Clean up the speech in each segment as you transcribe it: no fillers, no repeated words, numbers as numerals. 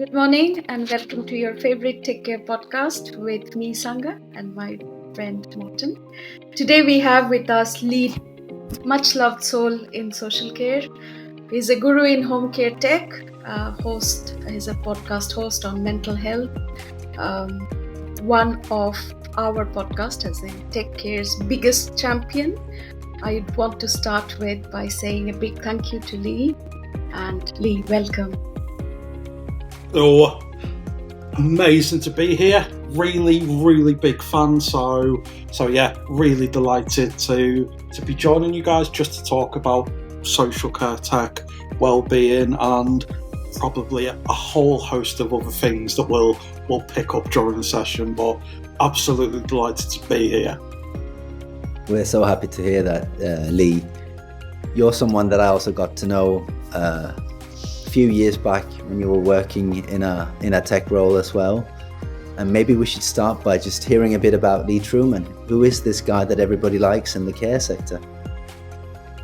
Good morning and welcome to your favorite Take Care podcast with me, Sangha, and my friend Martin. Today we have with us Lee, much loved soul in social care. He's a guru in home care tech, he's a podcast host on mental health. One of our podcast as in Take Care's biggest champion. I want to start with by saying a big thank you to Lee. And Lee, welcome. Oh, amazing to be here. Really big fan. So yeah, really delighted to be joining you guys just to talk about social care tech, well-being, and probably a whole host of other things that we'll pick up during the session. But absolutely delighted to be here. We're so happy to hear that, Lee. You're someone that I also got to know a few years back when you were working in a tech role as well. And maybe we should start by just hearing a bit about Lee Trueman. Who is this guy that everybody likes in the care sector?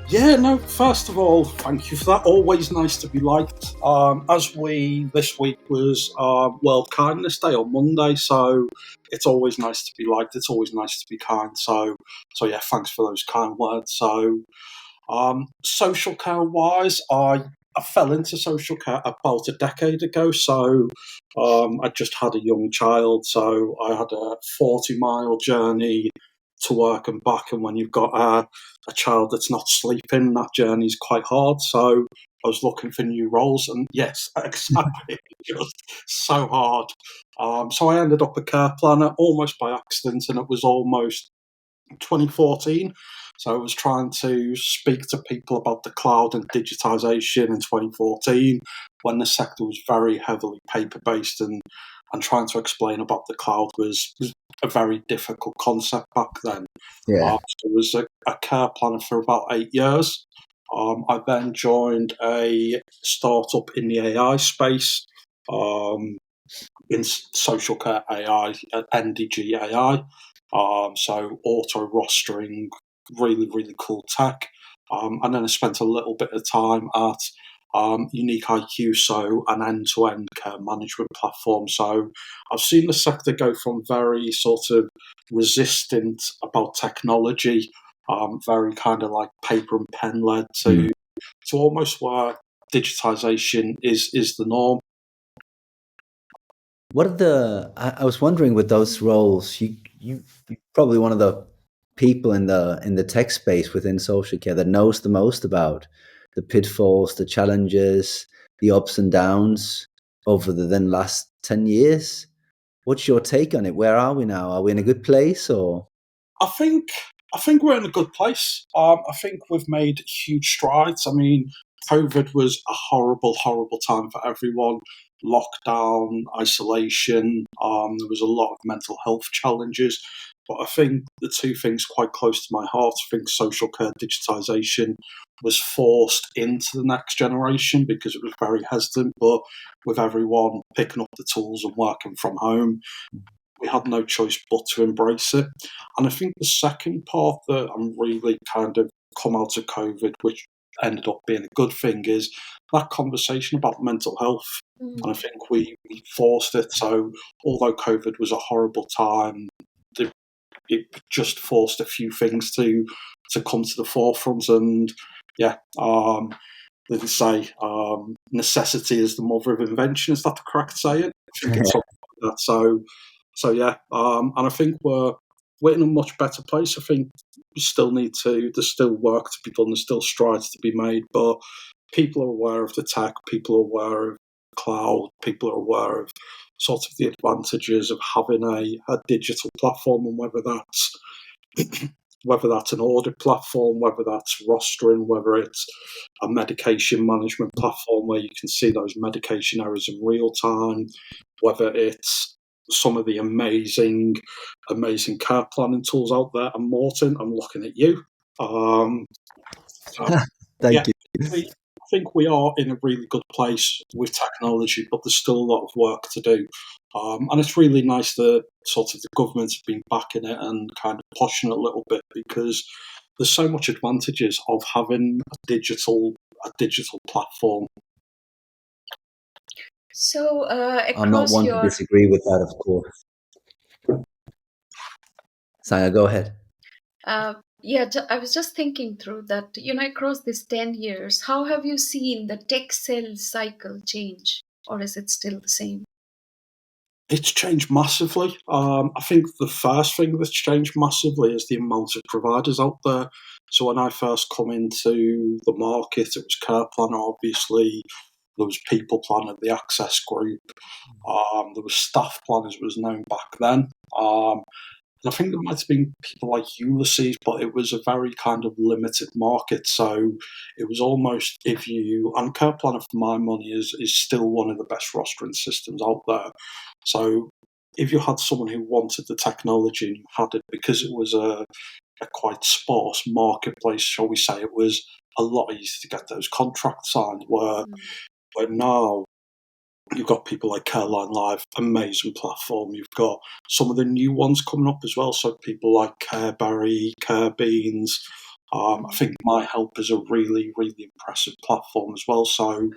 Yeah, no, first of all, thank you for that. Always nice to be liked. This week was World Kindness Day on Monday, so it's always nice to be liked. It's always nice to be kind. So yeah, thanks for those kind words. So, social care wise, I fell into social care about a decade ago. So I just had a young child, so I had a 40-mile journey to work and back. And when you've got a child that's not sleeping, that journey's quite hard. So I was looking for new roles, and yes, exactly, just so hard. So I ended up a care planner almost by accident, and it was almost 2014. So I was trying to speak to people about the cloud and digitalisation in 2014 when the sector was very heavily paper-based, and trying to explain about the cloud was a very difficult concept back then. Yeah. So I was a care planner for about 8 years. I then joined a startup in the AI space, in social care AI, NDG AI. So auto rostering, really cool tech. And then I spent a little bit of time at Unique IQ, so an end-to-end care management platform. So I've seen the sector go from very sort of resistant about technology, very kind of like paper and pen led, to almost where digitization is the norm. What are I was wondering with those roles, you're probably one of the people in the tech space within social care that knows the most about the pitfalls, the challenges, the ups and downs over the then last 10 years. What's your take on it? Where are we now? Are we in a good place or? I think we're in a good place. I think we've made huge strides. I mean, COVID was a horrible time for everyone. Lockdown, isolation. There was a lot of mental health challenges. But I think the two things quite close to my heart. I think social care digitisation was forced into the next generation because it was very hesitant. But with everyone picking up the tools and working from home, we had no choice but to embrace it. And I think the second part that I'm really kind of come out of COVID, which ended up being a good thing, is that conversation about mental health. And I think we forced it. So although COVID was a horrible time, it just forced a few things to come to the forefront. And yeah, they say necessity is the mother of invention. Is that the correct saying? I think it's something like that. So yeah, and I think we're in a much better place. I think we still there's still work to be done, there's still strides to be made, but people are aware of the tech, people are aware of cloud, people are aware of sort of the advantages of having a digital platform, and whether that's an audit platform, whether that's rostering, whether it's a medication management platform where you can see those medication errors in real time, whether it's some of the amazing care planning tools out there. And Morton, I'm looking at you. Thank you. I think we are in a really good place with technology, but there's still a lot of work to do. And it's really nice that sort of the government have been backing it and kind of pushing it a little bit, because there's so much advantages of having a digital platform. So I'm not across one to your disagree with that, of course. Sangha, go ahead. I was just thinking through that, across these 10 years, how have you seen the tech sales cycle change, or is it still the same? It's changed massively. I think the first thing that's changed massively is the amount of providers out there. So when I first come into the market, it was Care Planner, obviously. There was People Planner, the Access Group. There was Staff Planners, was known back then. And I think there might have been people like Ulysses, but it was a very kind of limited market. So it was almost and Care Planner for my money is still one of the best rostering systems out there. So if you had someone who wanted the technology and you had it, because it was a quite sparse marketplace, shall we say, it was a lot easier to get those contracts signed. Where now you've got people like Careline Live, amazing platform. You've got some of the new ones coming up as well. So people like Careberry, Carebeans. I think My Help is a really, really impressive platform as well. So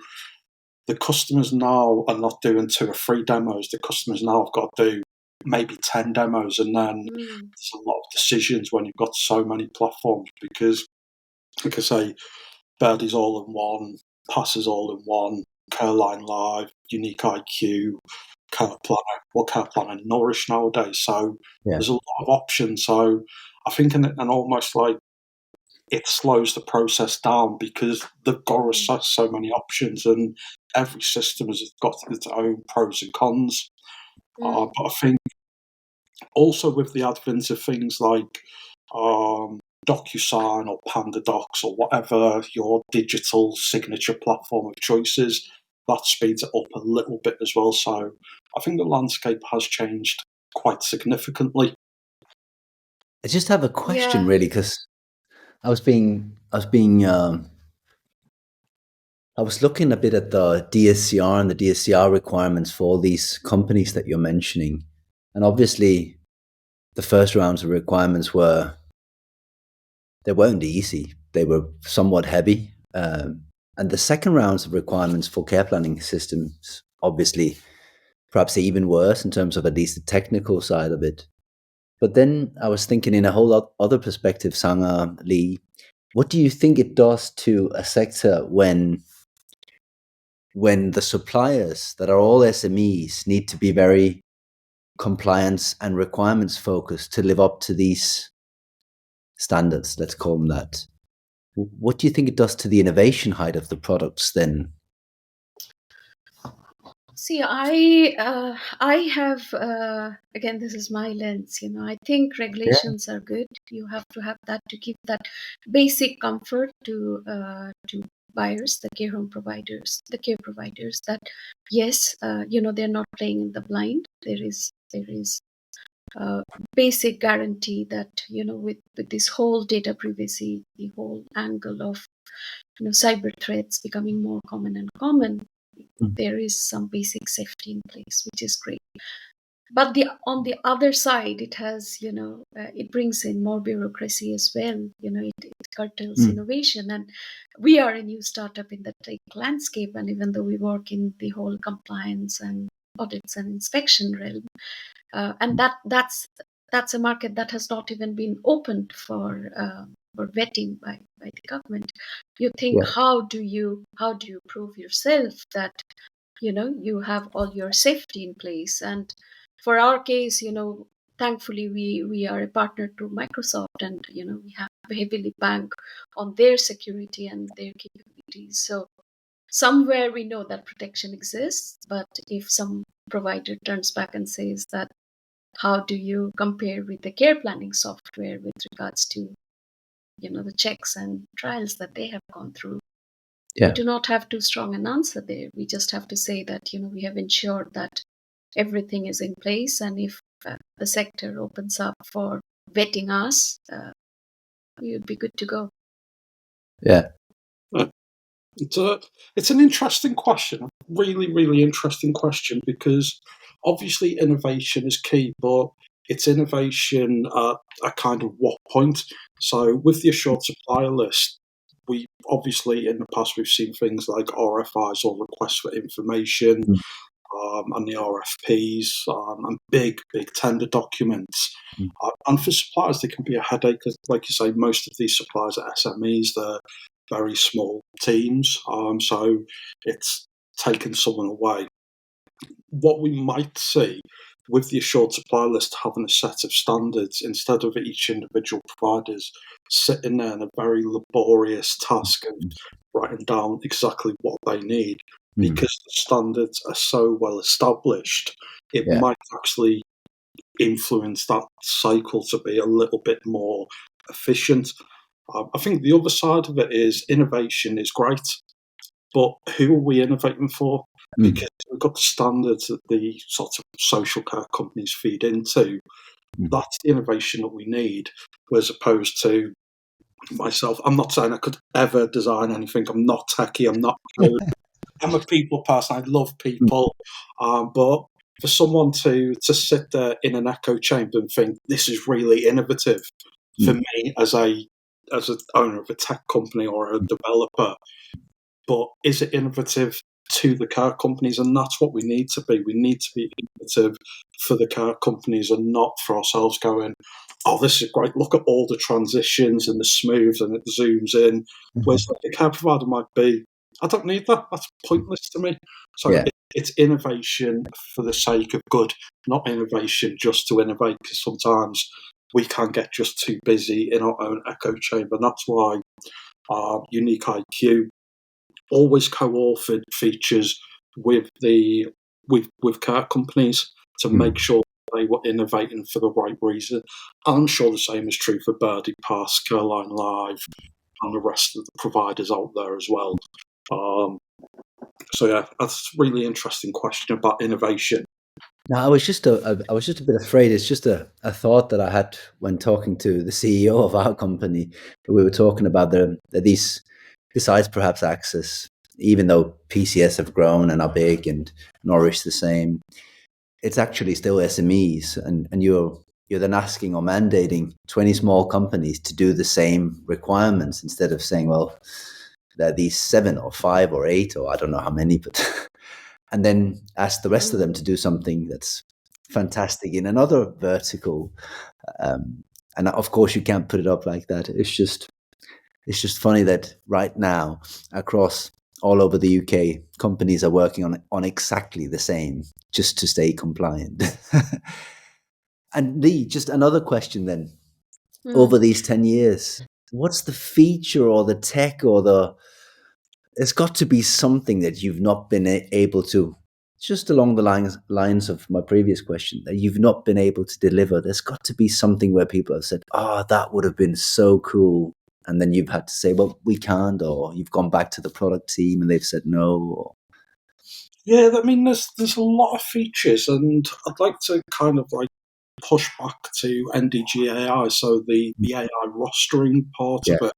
the customers now are not doing 2 or 3 demos. The customers now have got to do maybe 10 demos, and then there's a lot of decisions when you've got so many platforms because, like I say, Birdie's all in one, Passes all in one, Careline Live, Unique IQ, Care Planner, Nourish nowadays. So there's a lot of options. So I think, and almost like it slows the process down because they've got so many options, and every system has got its own pros and cons. But I think also with the advent of things like DocuSign or PandaDocs or whatever your digital signature platform of choice is, that speeds it up a little bit as well. So I think the landscape has changed quite significantly. I just have a question, Yeah. really, because I was looking a bit at the DSCR and the DSCR requirements for all these companies that you're mentioning, and obviously, the first rounds of requirements they weren't easy. They were somewhat heavy, and the second rounds of requirements for care planning systems, obviously, perhaps even worse in terms of at least the technical side of it. But then I was thinking in a whole lot other perspective, Sangha, Lee, what do you think it does to a sector when the suppliers that are all SMEs need to be very compliance and requirements focused to live up to these standards, let's call them that? What do you think it does to the innovation height of the products then? See, I have again. This is my lens. I think regulations are good. You have to have that to give that basic comfort to buyers, the care home providers, the care providers. That yes, they're not playing in the blind. There is basic guarantee that with this whole data privacy, the whole angle of cyber threats becoming more common and common, there is some basic safety in place, which is great. But on the other side, it has it brings in more bureaucracy as well. It curtails innovation, and we are a new startup in the tech landscape. And even though we work in the whole compliance and audits and inspection realm, and that's a market that has not even been opened for vetting by the government. You think, how do you prove yourself that you have all your safety in place? And for our case, thankfully we are a partner to Microsoft, and we have heavily bank on their security and their capabilities. So somewhere we know that protection exists, but if some provider turns back and says that, how do you compare with the care planning software with regards to the checks and trials that they have gone through? We do not have too strong an answer there. We just have to say that we have ensured that everything is in place, and if the sector opens up for vetting us, we would be good to go. It's an interesting question, really, really interesting question, because obviously innovation is key, but it's innovation at a kind of what point? So with the assured supplier list, we obviously in the past we've seen things like RFIs or requests for information. and the RFPs and big tender documents. And for suppliers, they can be a headache. Like you say, most of these suppliers are SMEs. They're very small teams. So it's taken someone away. What we might see with the assured supply list having a set of standards instead of each individual providers sitting there in a very laborious task of writing down exactly what they need, because the standards are so well established, it might actually influence that cycle to be a little bit more efficient. I think the other side of it is innovation is great, but who are we innovating for? Because we've got the standards that the sort of social care companies feed into. That's the innovation that we need, as opposed to myself. I'm not saying I could ever design anything. I'm not techie. I'm not good. I'm a people person. I love people. But for someone to sit there in an echo chamber and think this is really innovative, for me as an owner of a tech company or a developer, but is it innovative to the car companies? And that's what we need to be. We need to be innovative for the car companies and not for ourselves going, oh, this is great. Look at all the transitions and the smooths and it zooms in. Whereas the car provider might be, I don't need that. That's pointless to me. So it's innovation for the sake of good, not innovation just to innovate, because sometimes we can get just too busy in our own echo chamber. And that's why Unique IQ always co-authored features with car companies to make sure they were innovating for the right reason. I'm sure the same is true for Birdie Pass, Caroline Live, and the rest of the providers out there as well. So yeah, that's a really interesting question about innovation. Now, I was just a bit afraid. It's just a thought that I had when talking to the CEO of our company. We were talking about these, besides perhaps access, even though PCS have grown and are big and Norwich the same, it's actually still SMEs, and you're then asking or mandating 20 small companies to do the same requirements instead of saying, well, there are these 7 or 5 or 8 or I don't know how many, but and then ask the rest of them to do something that's fantastic in another vertical. And of course, you can't put it up like that. It's just funny that right now, across all over the UK, companies are working on exactly the same just to stay compliant. And Lee, just another question then. Over these 10 years, what's the feature or the tech or there's got to be something that you've not been able to, just along the lines of my previous question, that you've not been able to deliver. There's got to be something where people have said, that would have been so cool. And then you've had to say, well, we can't, or you've gone back to the product team and they've said no. Or... Yeah, I mean, there's a lot of features, and I'd like to kind of like push back to NDG AI, so the AI rostering part of it.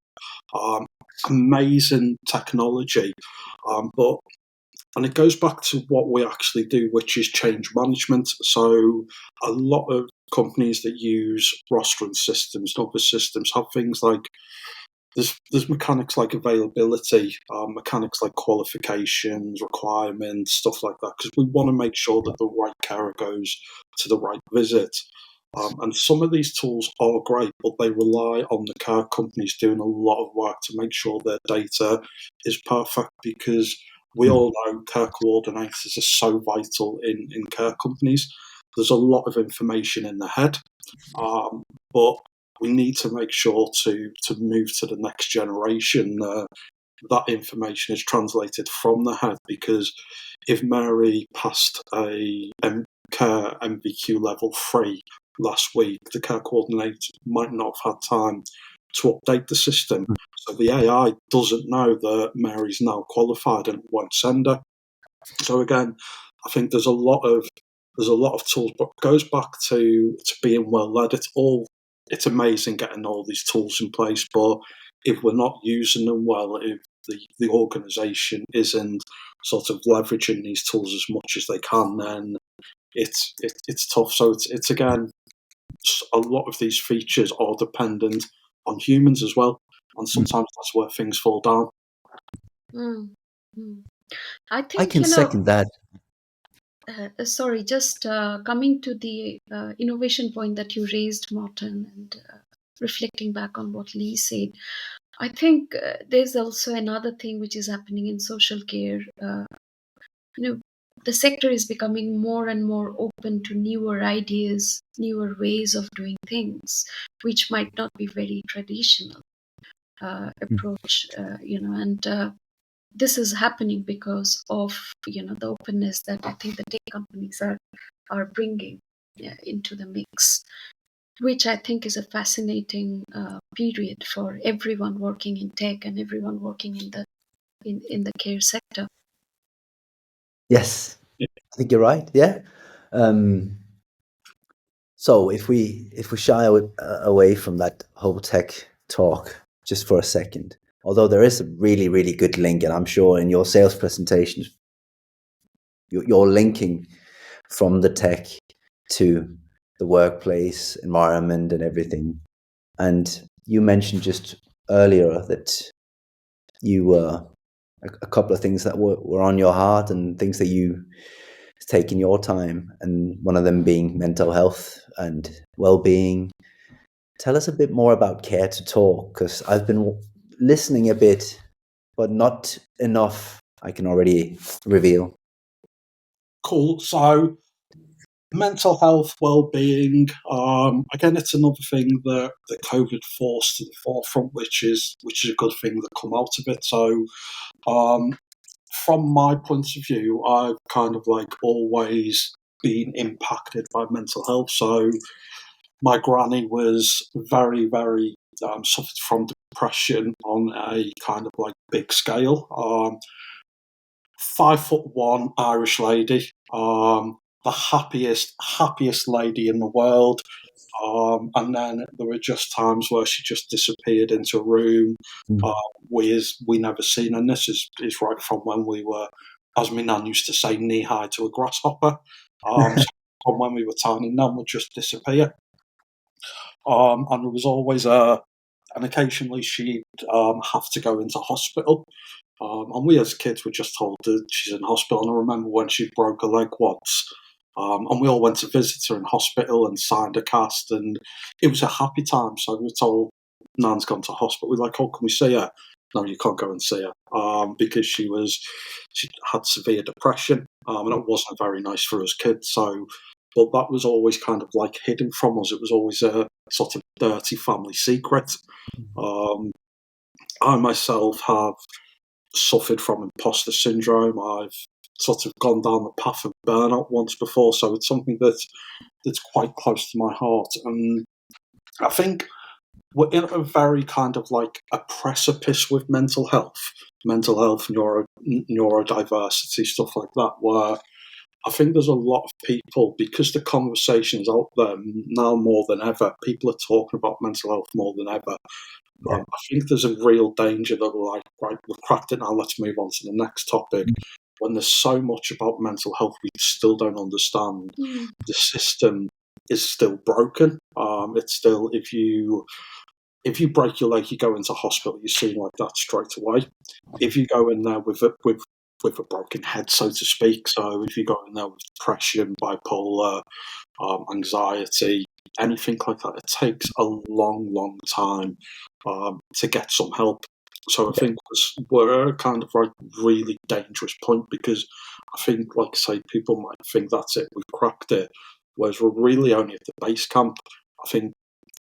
Amazing technology, and it goes back to what we actually do, which is change management. So a lot of companies that use rostering systems and other systems have things like there's mechanics like availability, mechanics like qualifications, requirements, stuff like that, because we want to make sure that the right carer goes to the right visit. And some of these tools are great, but they rely on the care companies doing a lot of work to make sure their data is perfect, because we all know care coordinators are so vital in care companies. There's a lot of information in the head, but we need to make sure to move to the next generation. That information is translated from the head, because if Mary passed a care MVQ level 3 last week, the care coordinator might not have had time to update the system. So the AI doesn't know that Mary's now qualified and won't send her. So again, I think there's a lot of tools, but it goes back to being well led. It's amazing getting all these tools in place, but if we're not using them well, if the organisation isn't sort of leveraging these tools as much as they can, then it's tough. So it's again, a lot of these features are dependent on humans as well, and sometimes that's where things fall down. I think I can second that. Sorry, just coming to the innovation point that you raised, Morton, and reflecting back on what Lee said, I think there's also another thing which is happening in social care. You know, the sector is becoming more and more open to newer ideas, newer ways of doing things, which might not be very traditional approach. And this is happening because of the openness that I think the tech companies are bringing into the mix, which I think is a fascinating period for everyone working in tech and everyone working in the care sector. Yes, I think you're right. Yeah. Um, so if we shy away from that whole tech talk just for a second, although there is a really really good link, and I'm sure in your sales presentations you're linking from the tech to the workplace environment and everything. And you mentioned just earlier that you were a couple of things that were on your heart and things that you taking your time, and one of them being mental health and well-being. Tell us a bit more about Care to Talk, because I've been listening a bit, but not enough, I can already reveal. Cool. So mental health, well-being. Again, it's another thing that COVID forced to the forefront, which is a good thing that come out of it. So, from my point of view, I've kind of like always been impacted by mental health. So, my granny was very, very suffered from depression on a kind of like big scale. 5'1" Irish lady, the happiest lady in the world. And then there were just times where she just disappeared into a room. Mm. We never seen, and this is right from when we were, as my nan used to say, knee high to a grasshopper. So from when we were tiny, nan would just disappear. And there was always and occasionally she'd have to go into hospital. And we as kids were just told that she's in hospital. And I remember when she broke her leg once, and we all went to visit her in hospital and signed a cast, and it was a happy time. So we were told, Nan's gone to hospital. We were like, oh, can we see her? No, you can't go and see her, because she had severe depression, and it wasn't very nice for us kids. So, but that was always kind of like hidden from us. It was always a sort of dirty family secret. Um, I myself have suffered from imposter syndrome. I've sort of gone down the path of burnout once before, so it's something that's quite close to my heart. And I think we're in a very kind of like a precipice with mental health, neurodiversity, stuff like that, where I think there's a lot of people, because the conversation's out there now more than ever. People are talking about mental health more than ever. Yeah. I think there's a real danger that we're like, right, we've cracked it now, let's move on to the next topic. When there's so much about mental health we still don't understand, the system is still broken. It's still, if you break your leg, you go into hospital, you're seen like that straight away. If you go in there with a broken head, so to speak, so if you go in there with depression, bipolar, anxiety, anything like that, it takes a long, long time to get some help. So I think we're at a kind of like really dangerous point, because I think, like I say, people might think that's it, we've cracked it, whereas we're really only at the base camp. I think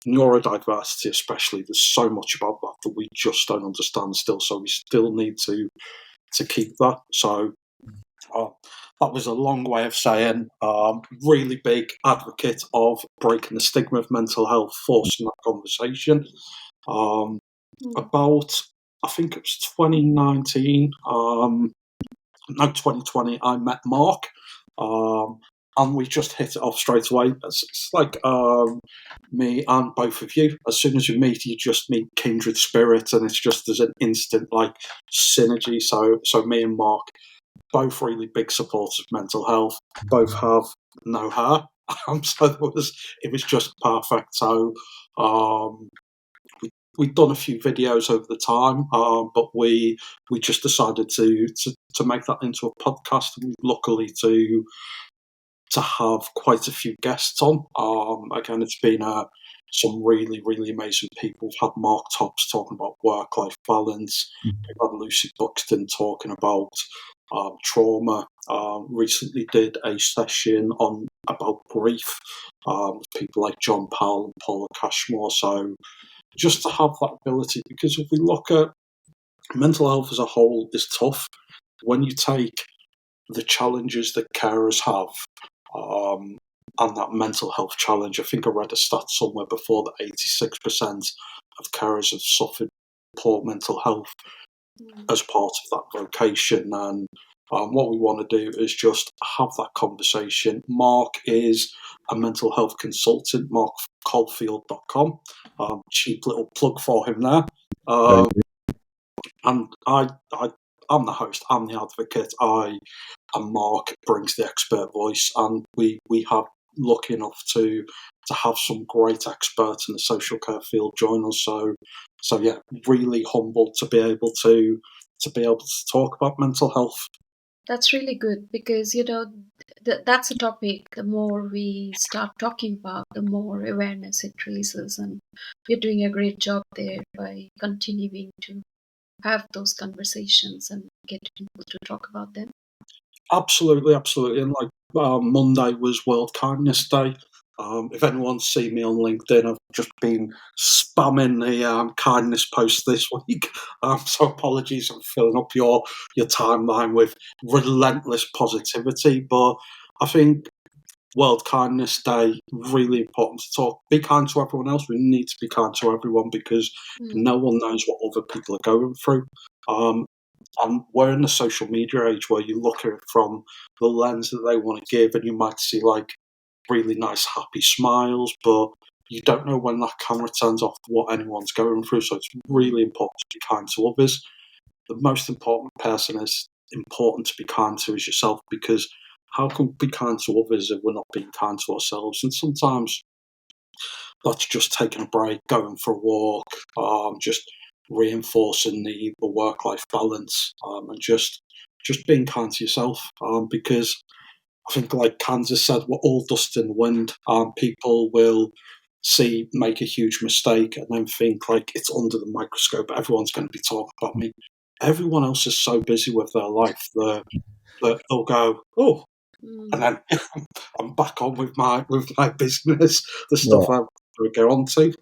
neurodiversity especially, there's so much about that we just don't understand still, so we still need to keep that. So that was a long way of saying really big advocate of breaking the stigma of mental health, forcing that conversation. About, I think it was 2019, no, 2020, I met Mark, and we just hit it off straight away. It's like me and both of you. As soon as you meet, you just meet kindred spirits, and it's just there's an instant like synergy. So me and Mark, both really big supporters of mental health, both have no hair. So it was just perfect. So we we'd done a few videos over the time, but we just decided to make that into a podcast, and luckily to have quite a few guests on. Again, it's been some really, really amazing people. We've had Mark Tops talking about work-life balance. We've had Lucy Buxton talking about trauma. Recently did a session about grief with people like John Powell and Paula Cashmore. So just to have that ability, because if we look at mental health as a whole is tough. When you take the challenges that carers have, and that mental health challenge, I think I read a stat somewhere before that 86% of carers have suffered poor mental health as part of that vocation. And what we want to do is just have that conversation. Mark is a mental health consultant, markcaulfield.com. Cheap little plug for him there. And I'm the host, I'm the advocate, and Mark brings the expert voice, and we have lucky enough to have some great experts in the social care field join us. So yeah, really humbled to be able to talk about mental health. That's really good, because that's a topic. The more we start talking about, the more awareness it raises, and you're doing a great job there by continuing to have those conversations and get people to talk about them. Absolutely. And like Monday was World Kindness Day. If anyone's seen me on LinkedIn, I've just been spamming the kindness posts this week. So apologies, I'm filling up your timeline with relentless positivity. But I think World Kindness Day, really important to talk. Be kind to everyone else. We need to be kind to everyone, because no one knows what other people are going through. And we're in the social media age where you look at it from the lens that they want to give, and you might see like really nice, happy smiles, but you don't know when that camera turns off what anyone's going through. So it's really important to be kind to others. The most important person is important to be kind to is yourself, because how can we be kind to others if we're not being kind to ourselves? And sometimes that's just taking a break, going for a walk, just reinforcing the work-life balance, and just being kind to yourself, because I think, like Kansas said, we're all dust in the wind. People will make a huge mistake and then think like it's under the microscope. Everyone's going to be talking about me. Everyone else is so busy with their life that they'll go, oh, and then I'm back on with my business, the stuff I would go on to.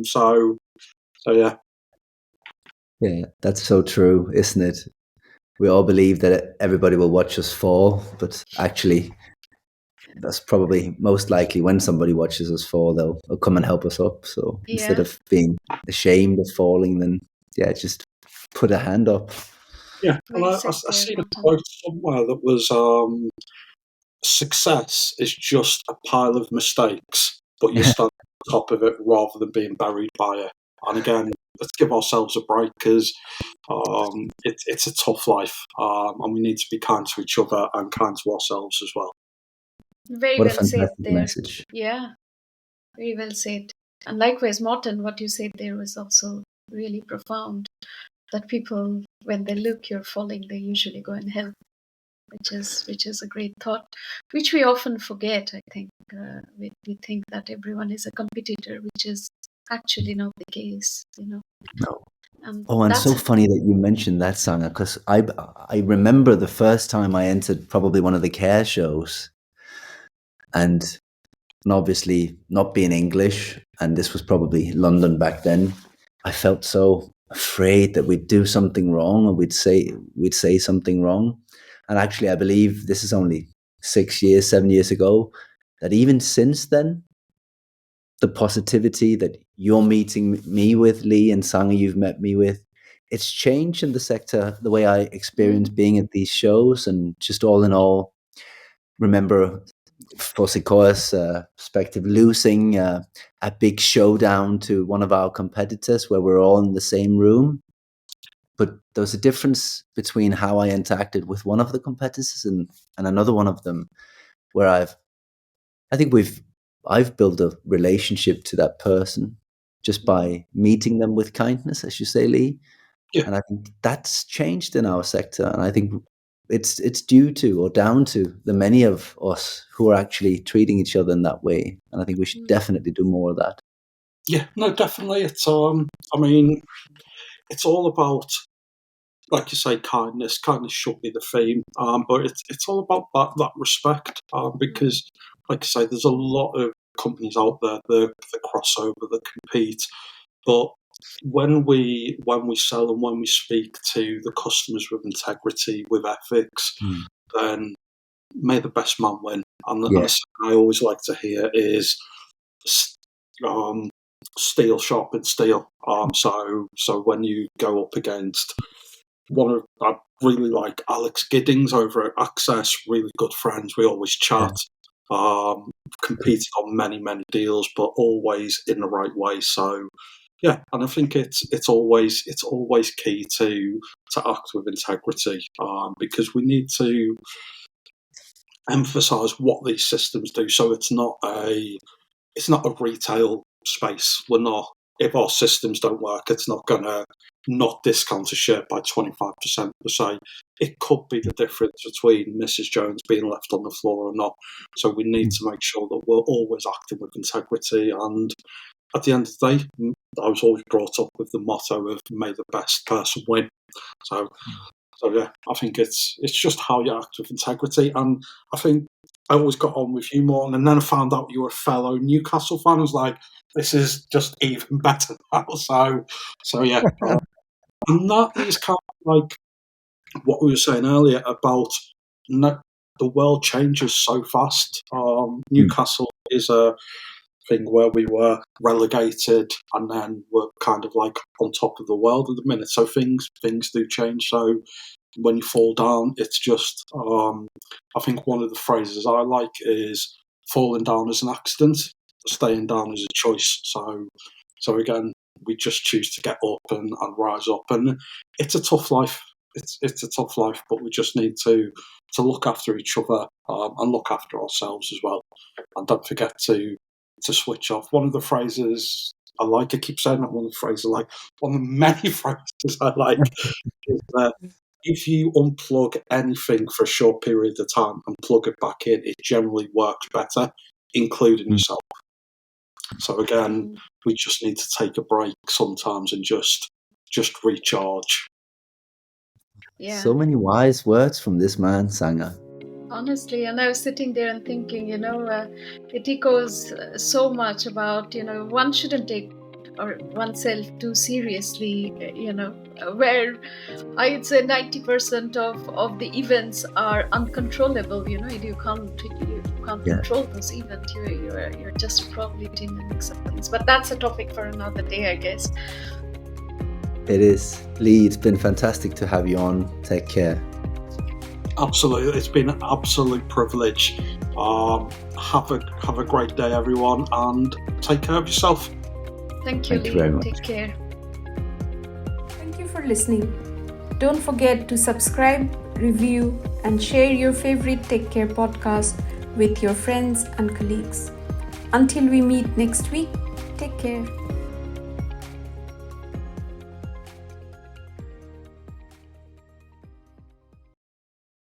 So yeah. Yeah, that's so true, isn't it? We all believe that everybody will watch us fall, but actually, that's probably most likely when somebody watches us fall, they'll come and help us up. So instead of being ashamed of falling, then just put a hand up. Yeah, and I seen a quote somewhere that was, success is just a pile of mistakes, but you stand on top of it rather than being buried by it. And again, let's give ourselves a break, because it's a tough life, and we need to be kind to each other and kind to ourselves as well. Very What a well said fantastic there. message. Yeah, very well said. And likewise, Morten, what you said there was also really profound. That people, when they look you're falling, they usually go and help, which is a great thought, which we often forget. I think we think that everyone is a competitor, which is actually not the case. No. And so funny that you mentioned that, Sangha, because I remember the first time I entered probably one of the care shows, and obviously not being English, and this was probably London back then, I felt so afraid that we'd do something wrong, or we'd say something wrong. And actually, I believe this is only 7 years ago, that even since then, the positivity that you're meeting me with, Lee, and Sangha you've met me with, it's changed in the sector, the way I experience being at these shows. And just all in all, remember, for Sequoia's perspective, losing a big showdown to one of our competitors where we're all in the same room. But there was a difference between how I interacted with one of the competitors and another one of them, where I've built a relationship to that person. just by meeting them with kindness, as you say, Lee. Yeah. And I think that's changed in our sector. And I think it's due to or down to the many of us who are actually treating each other in that way. And I think we should definitely do more of that. Yeah, no, definitely. It's I mean, it's all about, like you say, kindness. Kindness should be the theme, but it's all about that respect. Because, like I say, there's a lot of companies out there that cross over, that compete, but when we sell and when we speak to the customers with integrity, with ethics, then may the best man win. And the Yeah. saying I always like to hear is, steel sharpens steel. So when you go up against I really like Alex Giddings over at Access, really good friends. We always chat. Competing on many deals, but always in the right way. So yeah, and I think it's always key to act with integrity, because we need to emphasize what these systems do. So it's not a retail space. We're not. If our systems don't work, it's not going to not discount a shirt by 25% per se. It could be the difference between Mrs. Jones being left on the floor or not. So we need to make sure that we're always acting with integrity. And at the end of the day, I was always brought up with the motto of "May the best person win." So yeah, I think it's just how you act with integrity. And I think I always got on with you more, and then I found out you were a fellow Newcastle fan. I was like, this is just even better now. So yeah, and that is kind of like what we were saying earlier about the world changes so fast. Newcastle is a thing where we were relegated, and then we're kind of like on top of the world at the minute. So things do change. So when you fall down, it's just, I think one of the phrases I like is falling down is an accident, staying down is a choice. So again, we just choose to get up and rise up. And it's a tough life. It's a tough life, but we just need to look after each other, and look after ourselves as well. And don't forget to switch off. One of the phrases I like, I keep saying that, one of the phrases I like, one of the many phrases I like is that if you unplug anything for a short period of time and plug it back in, it generally works better, including yourself. So again, we just need to take a break sometimes and just recharge. Yeah. So many wise words from this man, Sangha. Honestly, and I was sitting there and thinking, it echoes so much about, one shouldn't take oneself too seriously, where I'd say 90% of the events are uncontrollable. You can't control those events. You're just probably in the mix of things. But that's a topic for another day, I guess. It is. Lee, it's been fantastic to have you on. Take care. Absolutely, it's been an absolute privilege. Have a great day, everyone, and take care of yourself. Thank you, Lee. Very much. Take care. Thank you for listening. Don't forget to subscribe, review, and share your favorite Take Care podcast with your friends and colleagues. Until we meet next week, take care.